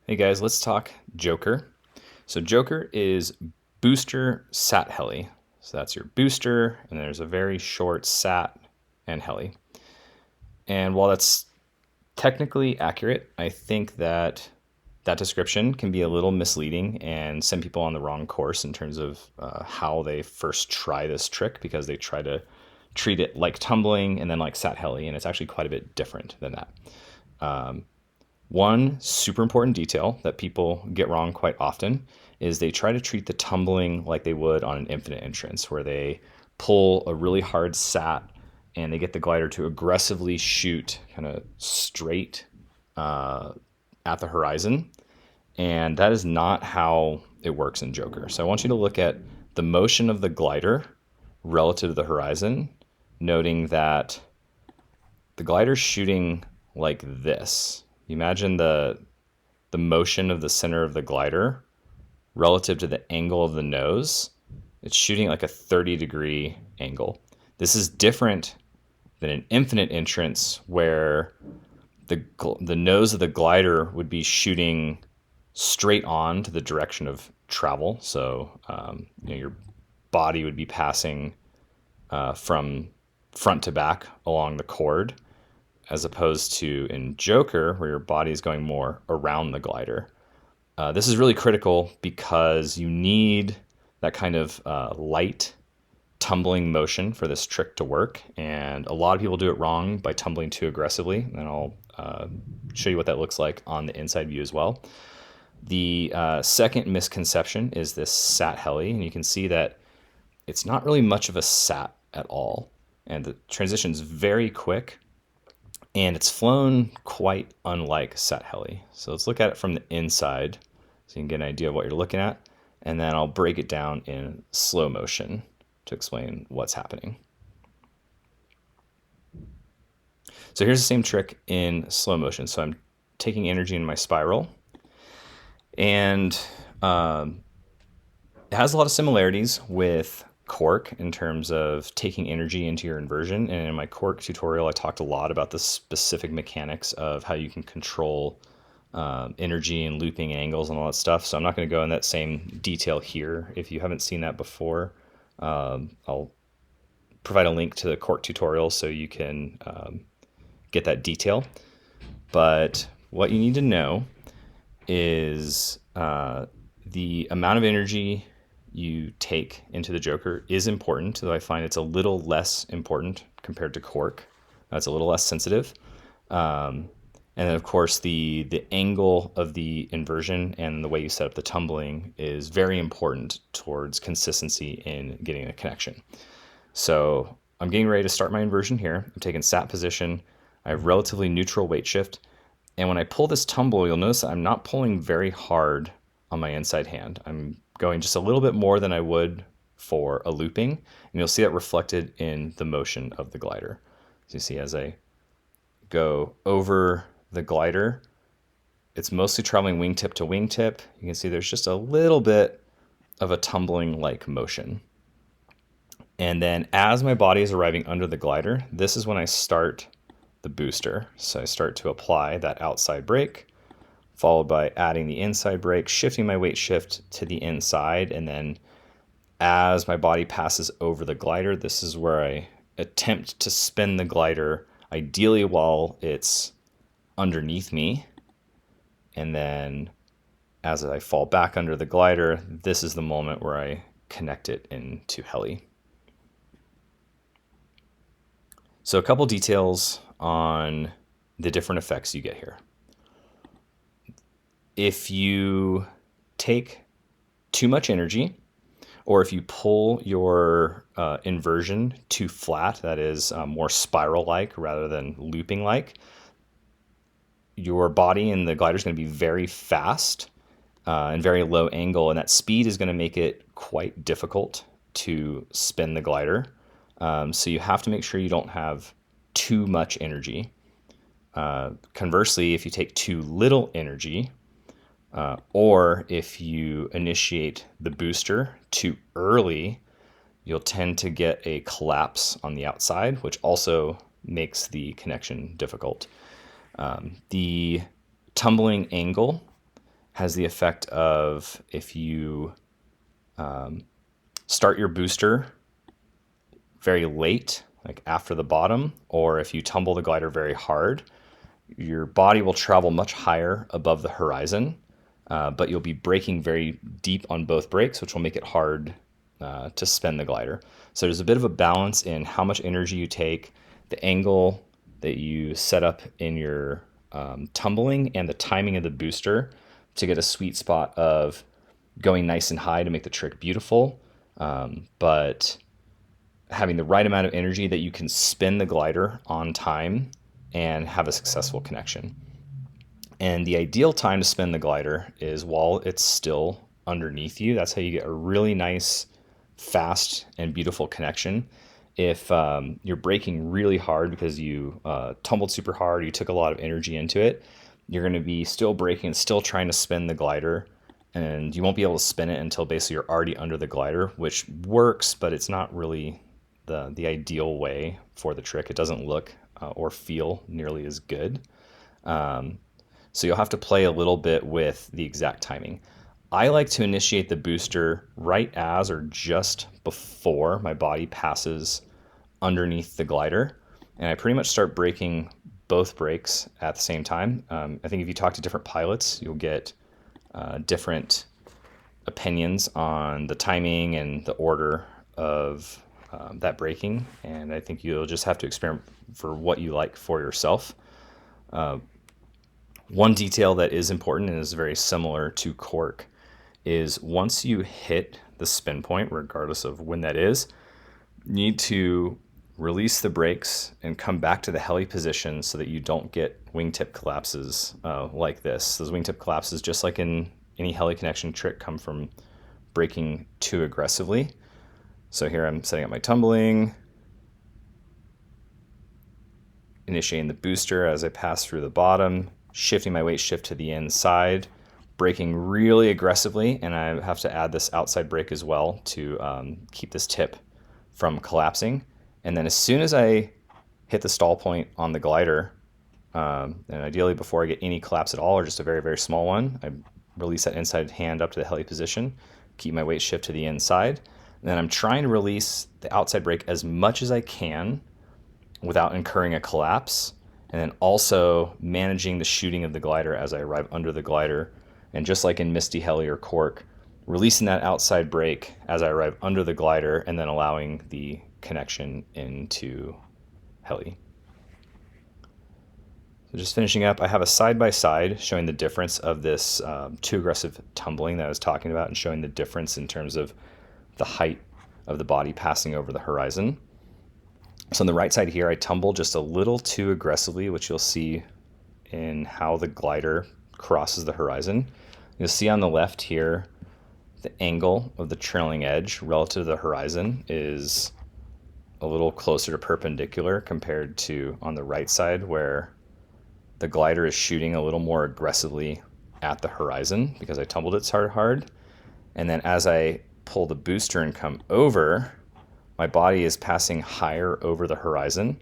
Hey guys, let's talk Joker. So Joker is booster sat heli. So that's your booster, and there's a very short sat and heli. And while that's technically accurate, I think that that description can be a little misleading and send people on the wrong course in terms of how they first try this trick, because they try to treat it like tumbling and then like sat heli, and it's actually quite a bit different than that. One super important detail that people get wrong quite often is they try to treat the tumbling like they would on an infinite entrance, where they pull a really hard sat and they get the glider to aggressively shoot kind of straight at the horizon. And that is not how it works in Joker. So I want you to look at the motion of the glider relative to the horizon, noting that the glider's shooting like this. Imagine the motion of the center of the glider relative to the angle of the nose. It's shooting like a 30-degree angle. This is different than an infinite entrance where the nose of the glider would be shooting straight on to the direction of travel. So your body would be passing from front to back along the chord, as opposed to in Joker, where your body is going more around the glider. This is really critical because you need that kind of light tumbling motion for this trick to work. And a lot of people do it wrong by tumbling too aggressively. And I'll show you what that looks like on the inside view as well. The second misconception is this sat heli. And you can see that it's not really much of a sat at all. And the transition's very quick. And it's flown quite unlike sat heli. So let's look at it from the inside so you can get an idea of what you're looking at. And then I'll break it down in slow motion to explain what's happening. So here's the same trick in slow motion. So I'm taking energy in my spiral, and it has a lot of similarities with cork in terms of taking energy into your inversion. And in my cork tutorial, I talked a lot about the specific mechanics of how you can control energy and looping angles and all that stuff. So I'm not going to go in that same detail here. If you haven't seen that before, I'll provide a link to the cork tutorial so you can get that detail. But what you need to know is the amount of energy you take into the Joker is important, though I find it's a little less important compared to cork. It's a little less sensitive. And then, of course, the angle of the inversion and the way you set up the tumbling is very important towards consistency in getting a connection. So I'm getting ready to start my inversion here. I'm taking sat position. I have relatively neutral weight shift. And when I pull this tumble, you'll notice that I'm not pulling very hard on my inside hand. I'm going just a little bit more than I would for a looping. And you'll see that reflected in the motion of the glider. So you see as I go over the glider, it's mostly traveling wingtip to wingtip. You can see there's just a little bit of a tumbling-like motion. And then as my body is arriving under the glider, this is when I start the booster. So I start to apply that outside brake, followed by adding the inside brake, shifting my weight shift to the inside. And then as my body passes over the glider, this is where I attempt to spin the glider, ideally while it's underneath me. And then as I fall back under the glider, this is the moment where I connect it into heli. So a couple details on the different effects you get here. If you take too much energy, or if you pull your inversion too flat, that is more spiral-like rather than looping-like, your body and the glider is going to be very fast and very low angle, and that speed is going to make it quite difficult to spin the glider. So you have to make sure you don't have too much energy. Conversely, if you take too little energy, or if you initiate the booster too early, you'll tend to get a collapse on the outside, which also makes the connection difficult. The tumbling angle has the effect of if you start your booster very late, like after the bottom, or if you tumble the glider very hard, your body will travel much higher above the horizon, but you'll be braking very deep on both brakes, which will make it hard to spin the glider. So there's a bit of a balance in how much energy you take, the angle that you set up in your tumbling, and the timing of the booster to get a sweet spot of going nice and high to make the trick beautiful, but having the right amount of energy that you can spin the glider on time and have a successful connection. And the ideal time to spin the glider is while it's still underneath you. That's how you get a really nice, fast, and beautiful connection. If you're braking really hard because you tumbled super hard, you took a lot of energy into it, you're going to be still braking and still trying to spin the glider, and you won't be able to spin it until basically you're already under the glider, which works, but it's not really the ideal way for the trick. It doesn't look or feel nearly as good. So you'll have to play a little bit with the exact timing. I like to initiate the booster right as or just before my body passes underneath the glider, and I pretty much start braking both brakes at the same time. I think if you talk to different pilots, you'll get different opinions on the timing and the order of that braking, and I think you'll just have to experiment for what you like for yourself. One detail that is important and is very similar to cork is once you hit the spin point, regardless of when that is, you need to release the brakes and come back to the heli position so that you don't get wingtip collapses like this. Those wingtip collapses, just like in any heli connection trick, come from braking too aggressively. So here I'm setting up my tumbling, initiating the booster as I pass through the bottom, shifting my weight shift to the inside, braking really aggressively, and I have to add this outside brake as well to keep this tip from collapsing. And then as soon as I hit the stall point on the glider, and ideally before I get any collapse at all, or just a very, very small one, I release that inside hand up to the heli position, keep my weight shift to the inside, and then I'm trying to release the outside brake as much as I can without incurring a collapse, and then also managing the shooting of the glider as I arrive under the glider. And just like in Misty Heli or Cork, releasing that outside brake as I arrive under the glider and then allowing the connection into heli. So just finishing up, I have a side-by-side showing the difference of this too aggressive tumbling that I was talking about, and showing the difference in terms of the height of the body passing over the horizon. So on the right side here, I tumble just a little too aggressively, which you'll see in how the glider crosses the horizon. You'll see on the left here, the angle of the trailing edge relative to the horizon is a little closer to perpendicular compared to on the right side, where the glider is shooting a little more aggressively at the horizon because I tumbled it so hard. And then as I pull the booster and come over, my body is passing higher over the horizon,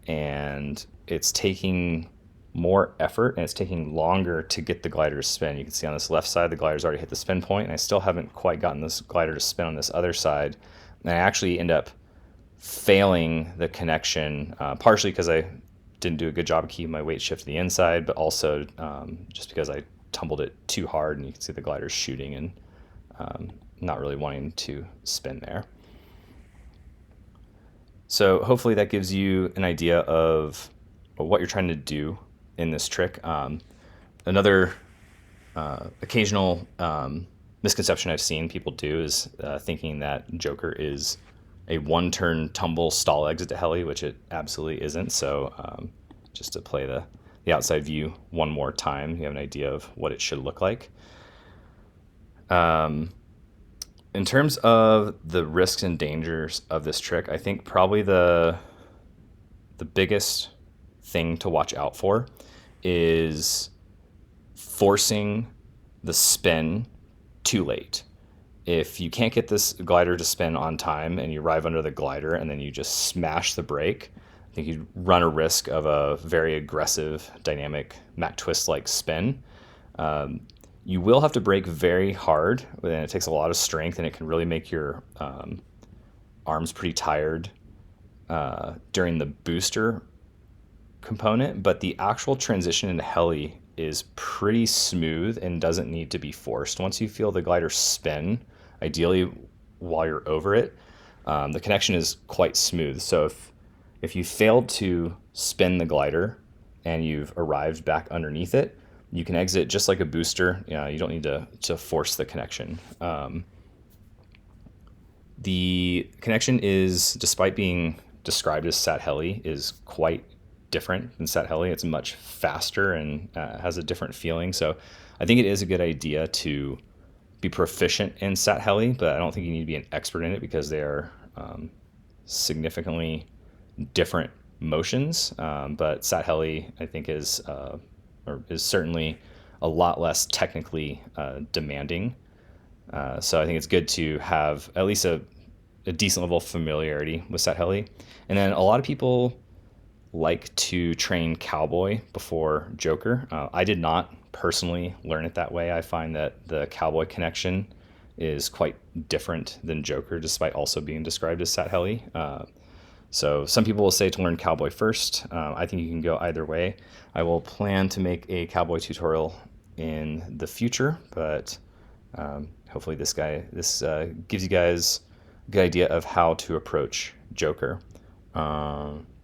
and it's taking more effort and it's taking longer to get the glider to spin. You can see on this left side, the glider's already hit the spin point, and I still haven't quite gotten this glider to spin on this other side. And I actually end up failing the connection, partially because I didn't do a good job of keeping my weight shift to the inside, but also just because I tumbled it too hard, and you can see the glider's shooting and not really wanting to spin there. So hopefully that gives you an idea of what you're trying to do in this trick. Another occasional misconception I've seen people do is thinking that Joker is a one-turn tumble stall exit to heli, which it absolutely isn't. So just to play the outside view one more time, you have an idea of what it should look like. In terms of the risks and dangers of this trick, I think probably the biggest thing to watch out for is forcing the spin too late. If you can't get this glider to spin on time and you arrive under the glider and then you just smash the brake, I think you run a risk of a very aggressive, dynamic Mac twist-like spin. You will have to brake very hard, and it takes a lot of strength, and it can really make your arms pretty tired during the booster component. But the actual transition into heli is pretty smooth and doesn't need to be forced. Once you feel the glider spin, ideally while you're over it, the connection is quite smooth. So if you failed to spin the glider and you've arrived back underneath it, you can exit just like a booster. You don't need to force the connection. The connection is, despite being described as sat heli, is quite different than sat heli. It's much faster and has a different feeling. So I think it is a good idea to be proficient in sat heli, but I don't think you need to be an expert in it because they are significantly different motions. But sat heli, I think, is certainly a lot less technically demanding. So I think it's good to have at least a decent level of familiarity with sat heli. And then a lot of people like to train cowboy before Joker. I did not personally learn it that way. I find that the cowboy connection is quite different than Joker, despite also being described as sat heli. So some people will say to learn cowboy first. I think you can go either way. I will plan to make a cowboy tutorial in the future, but hopefully this gives you guys a good idea of how to approach Joker.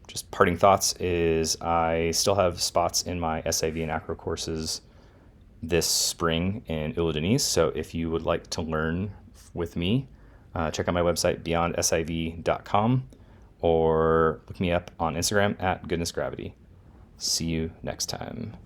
Just parting thoughts is I still have spots in my SIV and Acro courses this spring in Ile-de-Denise. So if you would like to learn with me, check out my website beyondsiv.com or look me up on Instagram at goodnessgravity. See you next time.